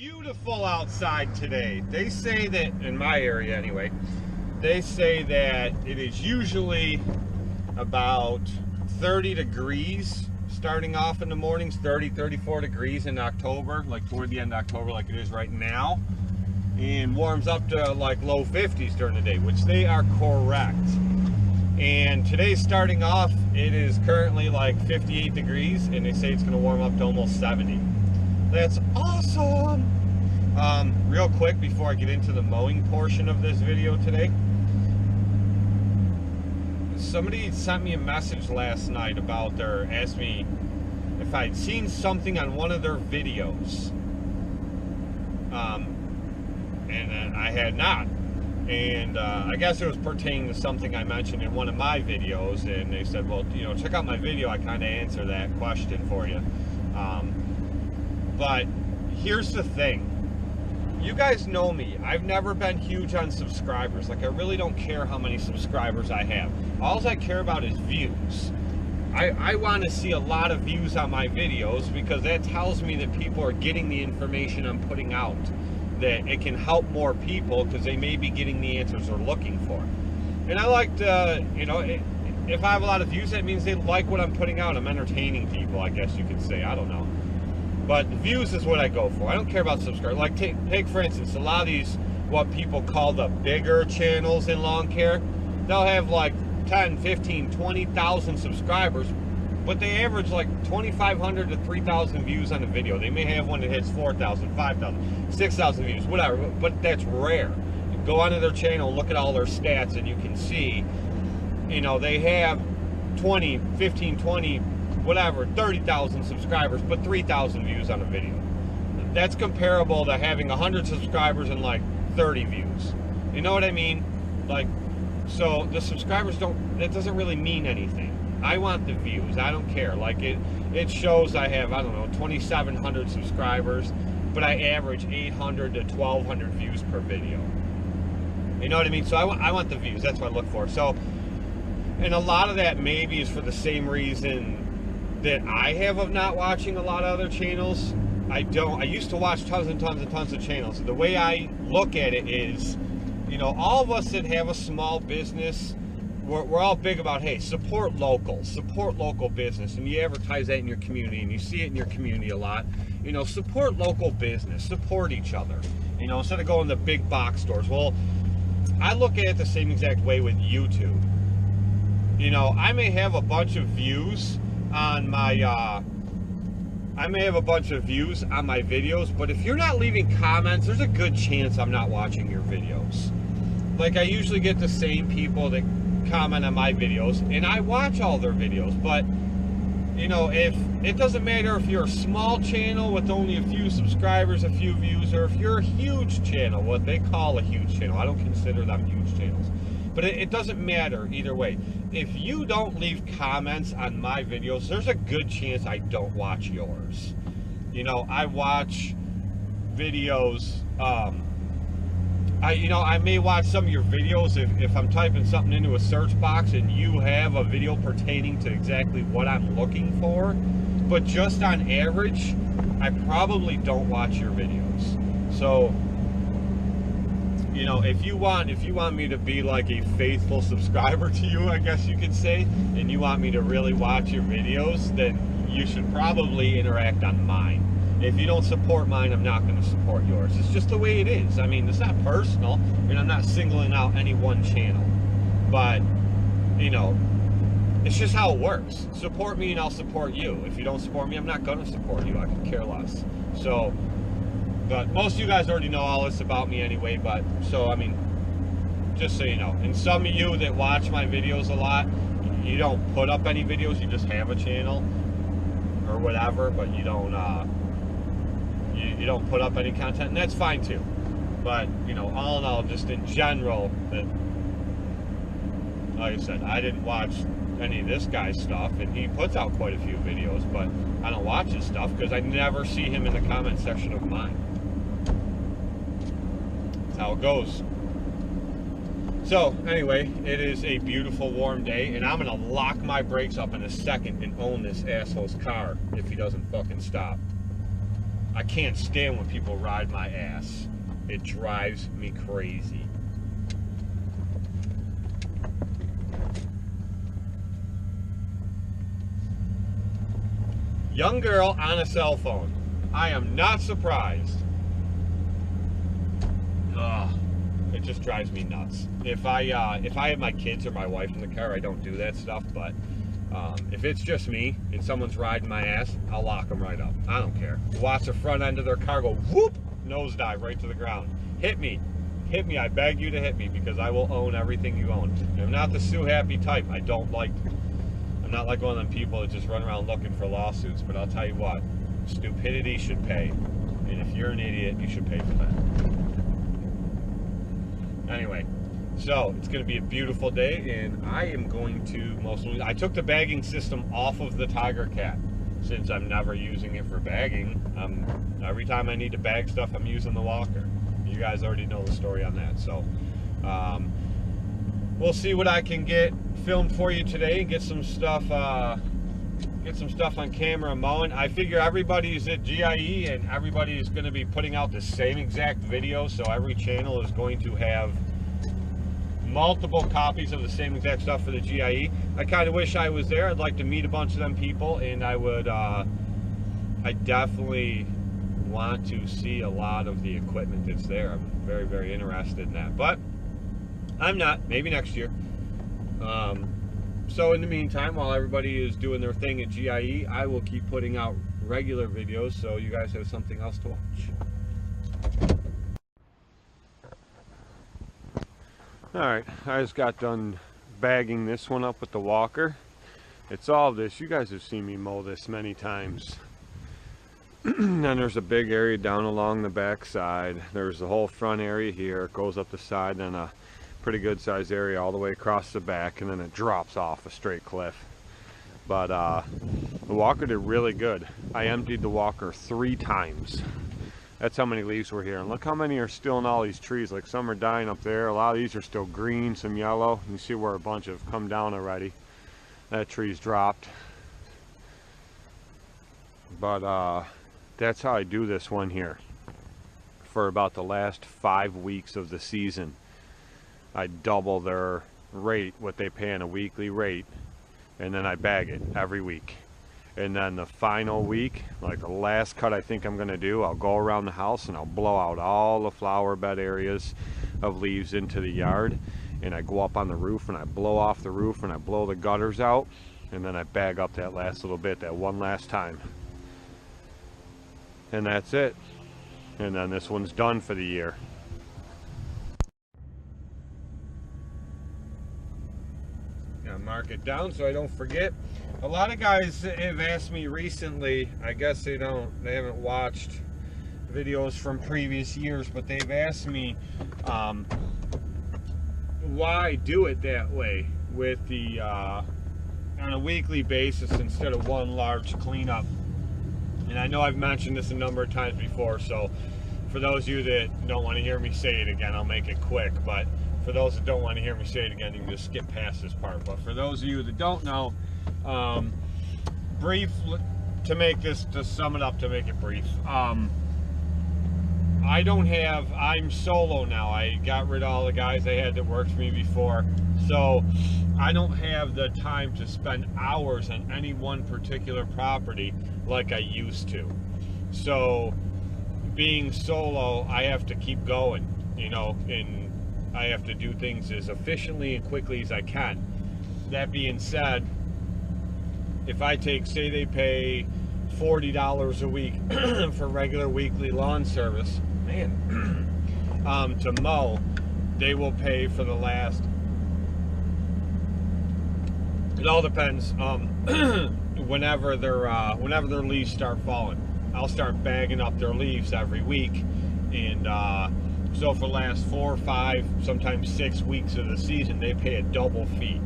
beautiful outside today. They say that, in my area anyway, they say that it is usually about 30 degrees starting off in the mornings, 30, 34 degrees in October, like toward the end of October like it is right now, and warms up to like low 50s during the day, which they are correct. And today's starting off, it is currently like 58 degrees, and they say it's going to warm up to almost 70. That's awesome! Real quick before I get into the mowing portion of this video today, somebody sent me a message last night about asked me if I'd seen something on one of their videos, and I had not. And I guess it was pertaining to something I mentioned in one of my videos, and they said, well, you know, check out my video, I kind of answer that question for you. But here's the thing. You guys know me. I've never been huge on subscribers. Like, I really don't care how many subscribers I have. All I care about is views. I want to see a lot of views on my videos, because that tells me that people are getting the information I'm putting out, that it can help more people because they may be getting the answers they're looking for. And I like to, you know, if I have a lot of views, that means they like what I'm putting out. I'm entertaining people, I guess you could say. I don't know. But views is what I go for. I don't care about subscribers. Like, take for instance, a lot of these, what people call the bigger channels in lawn care, they'll have like 10, 15, 20,000 subscribers, but they average like 2,500 to 3,000 views on a video. They may have one that hits 4,000, 5,000, 6,000 views, whatever, but that's rare. You go onto their channel, look at all their stats, and you can see, you know, they have 20, 15, 20, whatever, 30,000 subscribers, but 3,000 views on a video. That's comparable to having 100 subscribers and like 30 views. You know what I mean? Like, so the subscribers that doesn't really mean anything. I want the views. I don't care. Like, it shows I have, I don't know, 2,700 subscribers, but I average 800 to 1,200 views per video. You know what I mean? So I want the views. That's what I look for. So, and a lot of that maybe is for the same reason that I have of not watching a lot of other channels. I used to watch tons and tons and tons of channels. The way I look at it is, you know, all of us that have a small business, we're all big about, hey, support local business, and you advertise that in your community, and you see it in your community a lot. You know, support local business, support each other, you know, instead of going to big box stores. Well, I look at it the same exact way with YouTube. You know, I may have a bunch of views on my videos, but if you're not leaving comments, there's a good chance I'm not watching your videos. Like, I usually get the same people that comment on my videos, and I watch all their videos. But, you know, if it doesn't matter if you're a small channel with only a few subscribers, a few views, or if you're a huge channel, what they call a huge channel. I don't consider them huge channels, but it doesn't matter either way. If you don't leave comments on my videos, there's a good chance I don't watch yours. You know, I watch videos, I may watch some of your videos if I'm typing something into a search box and you have a video pertaining to exactly what I'm looking for. But just on average, I probably don't watch your videos. So, you know, if you want me to be like a faithful subscriber to you, I guess you could say, and you want me to really watch your videos, then you should probably interact on mine. If you don't support mine, I'm not going to support yours. It's just the way it is. I mean, it's not personal. I mean, I'm not singling out any one channel. But, you know, it's just how it works. Support me and I'll support you. If you don't support me, I'm not going to support you. I could care less. So, but most of you guys already know all this about me anyway. But, so, I mean, just so you know. And some of you that watch my videos a lot, you don't put up any videos. You just have a channel or whatever. But you don't, you don't put up any content, and that's fine too. But, you know, all in all, just in general, that, like I said, I didn't watch any of this guy's stuff, and he puts out quite a few videos, but I don't watch his stuff because I never see him in the comment section of mine. That's how it goes. So, anyway, it is a beautiful warm day, and I'm going to lock my brakes up in a second and own this asshole's car if he doesn't fucking stop. I can't stand when people ride my ass. It drives me crazy. Young girl on a cell phone. I am not surprised. Ugh, it just drives me nuts. If I have my kids or my wife in the car, I don't do that stuff. But if it's just me and someone's riding my ass, I'll lock them right up. I don't care. Watch the front end of their car go whoop, nosedive right to the ground. Hit me. Hit me. I beg you to hit me because I will own everything you own. And I'm not the sue happy type. I'm not like one of them people that just run around looking for lawsuits. But I'll tell you what, stupidity should pay. And if you're an idiot, you should pay for that. Anyway, so it's going to be a beautiful day, and I am going to I took the bagging system off of the Tiger Cat since I'm never using it for bagging. Every time I need to bag stuff, I'm using the walker. You guys already know the story on that. So we'll see what I can get filmed for you today and get some stuff on camera mowing. I figure everybody's at GIE and everybody is going to be putting out the same exact video, so every channel is going to have multiple copies of the same exact stuff for the GIE. I kind of wish I was there. I'd like to meet a bunch of them people, and I would I definitely want to see a lot of the equipment that's there. I'm very, very interested in that, but I'm not. Maybe next year. So in the meantime, while everybody is doing their thing at GIE, I will keep putting out regular videos so you guys have something else to watch. Alright, I just got done bagging this one up with the walker. It's all this. You guys have seen me mow this many times. Then there's a big area down along the back side. There's the whole front area here. It goes up the side and a pretty good sized area all the way across the back, and then it drops off a straight cliff. But the walker did really good. I emptied the walker 3 times. That's how many leaves were here, and look how many are still in all these trees. Like, some are dying up there, a lot of these are still green, some yellow. You see where a bunch have come down already. That tree's dropped. But that's how I do this one here for about the last 5 weeks of the season. I double their rate, what they pay on a weekly rate, and then I bag it every week. And then the final week, like the last cut I think I'm going to do, I'll go around the house and I'll blow out all the flower bed areas of leaves into the yard, and I go up on the roof and I blow off the roof and I blow the gutters out, and then I bag up that last little bit, that one last time. And that's it. And then this one's done for the year. Mark it down so I don't forget. A lot of guys have asked me recently, I guess they haven't watched videos from previous years, but they've asked me why do it that way with the on a weekly basis instead of one large cleanup. And I know I've mentioned this a number of times before, so for those of you that don't want to hear me say it again, I'll make it quick. But for those that don't want to hear me say it again, you can just skip past this part. But for those of you that don't know, brief, to sum it up, to make it brief, I'm solo now. I got rid of all the guys I had that worked for me before, so I don't have the time to spend hours on any one particular property like I used to. So being solo, I have to keep going, you know, and I have to do things as efficiently and quickly as I can. That being said, if I take, say they pay $40 a week for regular weekly lawn service, to mow, they will pay for the last, it all depends, whenever their leaves start falling. I'll start bagging up their leaves every week, and so for the last 4 or 5, sometimes 6 weeks of the season, they pay a double fee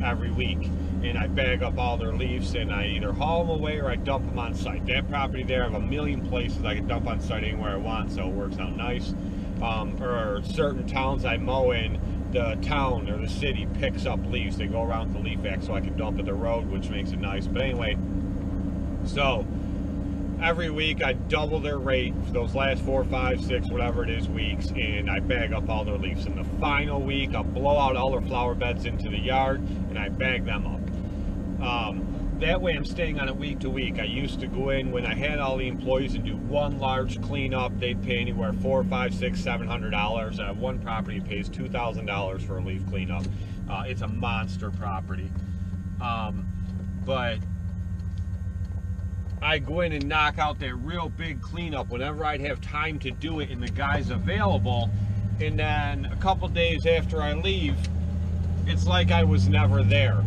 every week. And I bag up all their leaves, and I either haul them away or I dump them on site. That property there, I have a million places I can dump on site anywhere I want, so it works out nice. Or certain towns I mow in, the town or the city picks up leaves. They go around with the leaf vac so I can dump at the road, which makes it nice. But anyway, so every week I double their rate for those last 4, 5, 6, whatever it is weeks, and I bag up all their leaves. In the final week, I'll blow out all their flower beds into the yard, and I bag them up. That way I'm staying on it week to week. I used to go in when I had all the employees and do one large cleanup. They'd pay anywhere $400, $500, $600, $700. I have one property that pays $2,000 for a leaf cleanup. It's a monster property. But I go in and knock out that real big cleanup whenever I'd have time to do it and the guy's available. And then a couple days after I leave, it's like I was never there.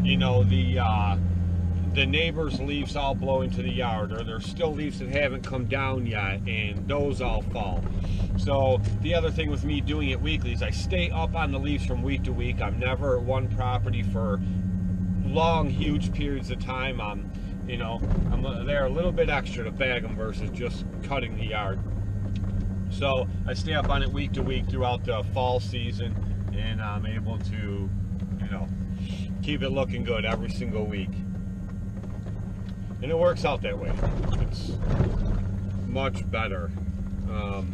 You know, the neighbor's leaves all blow into the yard, or there's still leaves that haven't come down yet, and those all fall. So the other thing with me doing it weekly is I stay up on the leaves from week to week. I'm never at one property for long, huge periods of time. I'm there a little bit extra to bag them versus just cutting the yard. So I stay up on it week to week throughout the fall season, and I'm able to, keep it looking good every single week. And it works out that way. It's much better.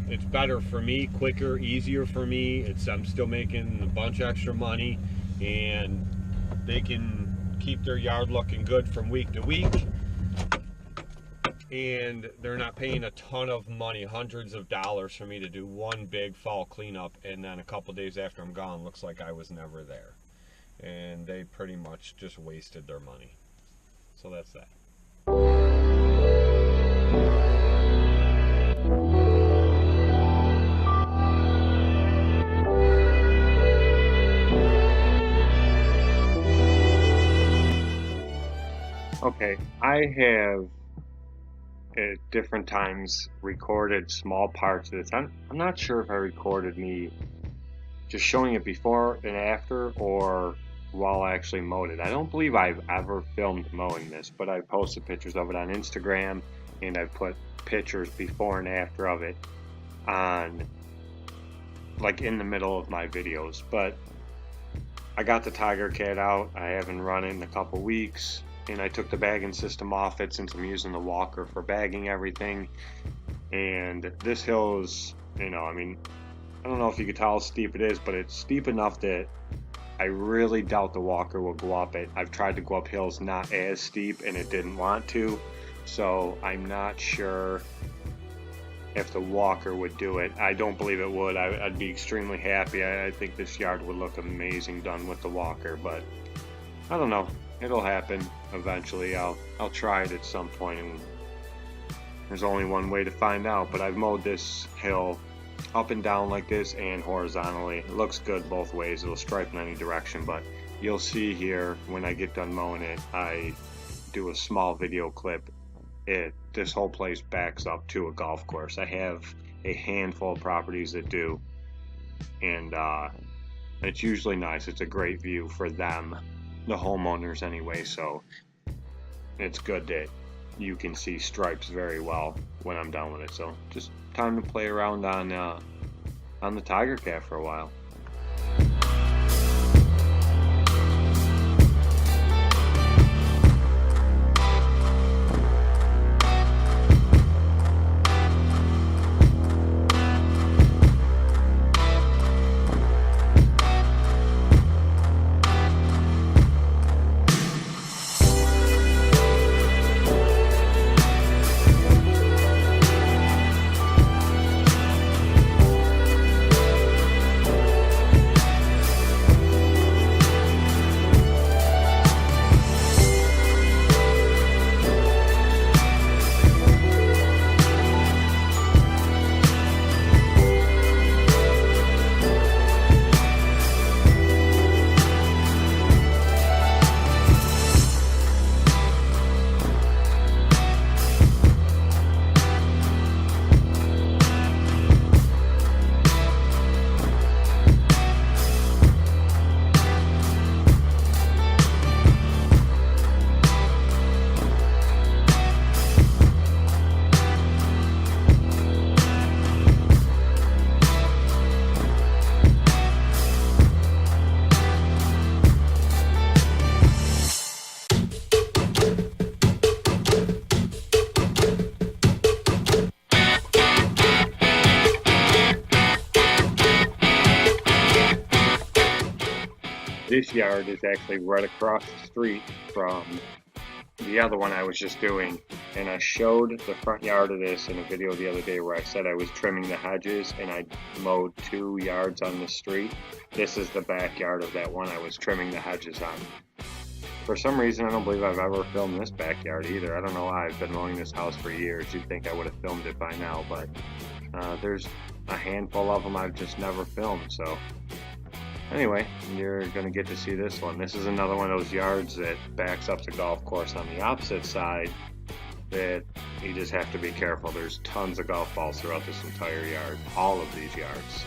It's better for me, quicker, easier for me. I'm still making a bunch of extra money, and they can keep their yard looking good from week to week. And they're not paying a ton of money, hundreds of dollars, for me to do one big fall cleanup, and then a couple days after I'm gone, looks like I was never there. And they pretty much just wasted their money. So that's that. Okay, I have at different times recorded small parts of this. I'm not sure if I recorded me just showing it before and after, or while I actually mowed it. I don't believe I've ever filmed mowing this, but I posted pictures of it on Instagram, and I've put pictures before and after of it on, like, in the middle of my videos. But I got the Tiger Cat out. I haven't run it in a couple weeks, and I took the bagging system off it since I'm using the walker for bagging everything. And this hill is, I don't know if you can tell how steep it is, but it's steep enough that I really doubt the walker will go up it. I've tried to go up hills not as steep, and it didn't want to, so I'm not sure if the walker would do it. I don't believe it would. I'd be extremely happy. I think this yard would look amazing done with the walker, but I don't know. It'll happen eventually. I'll try it at some point, and there's only one way to find out. But I've mowed this hill up and down like this and horizontally. It looks good both ways. It'll stripe in any direction, but you'll see here when I get done mowing it, I do a small video clip. This whole place backs up to a golf course. I have a handful of properties that do, and it's usually nice. It's a great view for them, the homeowners anyway, so it's good that you can see stripes very well when I'm done with it. So just time to play around on the Tiger Cat for a while. this yard is actually right across the street from the other one I was just doing, and I showed the front yard of this in a video the other day where I said I was trimming the hedges and I mowed 2 yards on the street. This is the backyard of that one I was trimming the hedges on. For some reason, I don't believe I've ever filmed this backyard either. I don't know why. I've been mowing this house for years. You'd think I would have filmed it by now, but there's a handful of them I've just never filmed. So anyway, you're going to get to see this one. This is another one of those yards that backs up the golf course on the opposite side that you just have to be careful. There's tons of golf balls throughout this entire yard, all of these yards.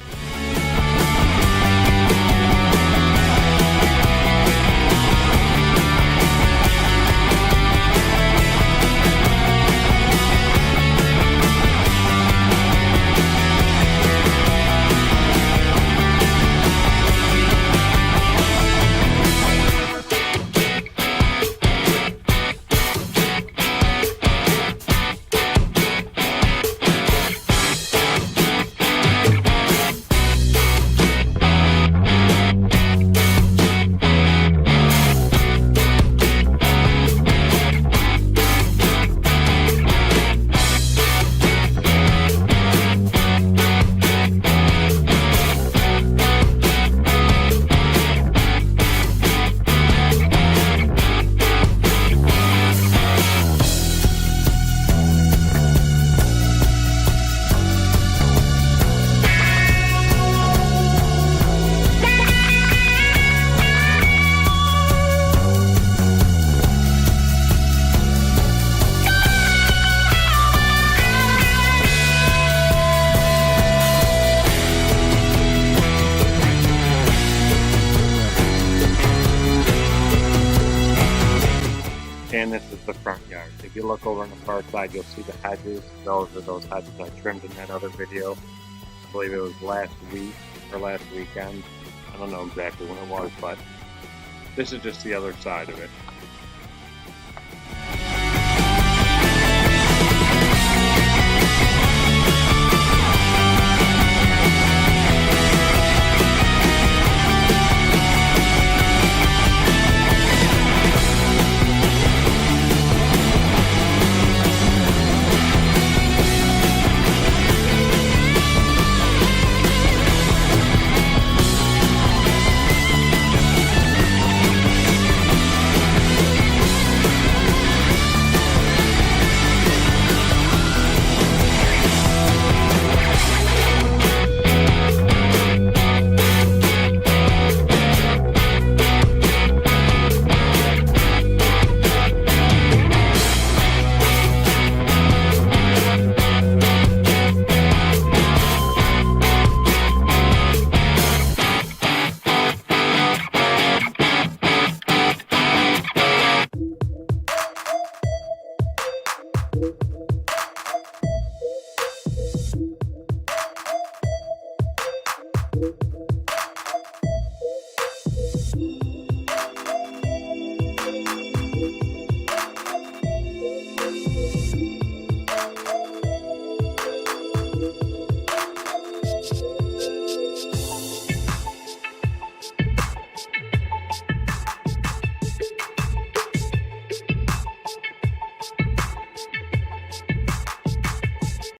And this is the front yard. If you look over on the far side, you'll see the hedges. Those are those hedges I trimmed in that other video. I believe it was last week or last weekend. I don't know exactly when it was, but this is just the other side of it.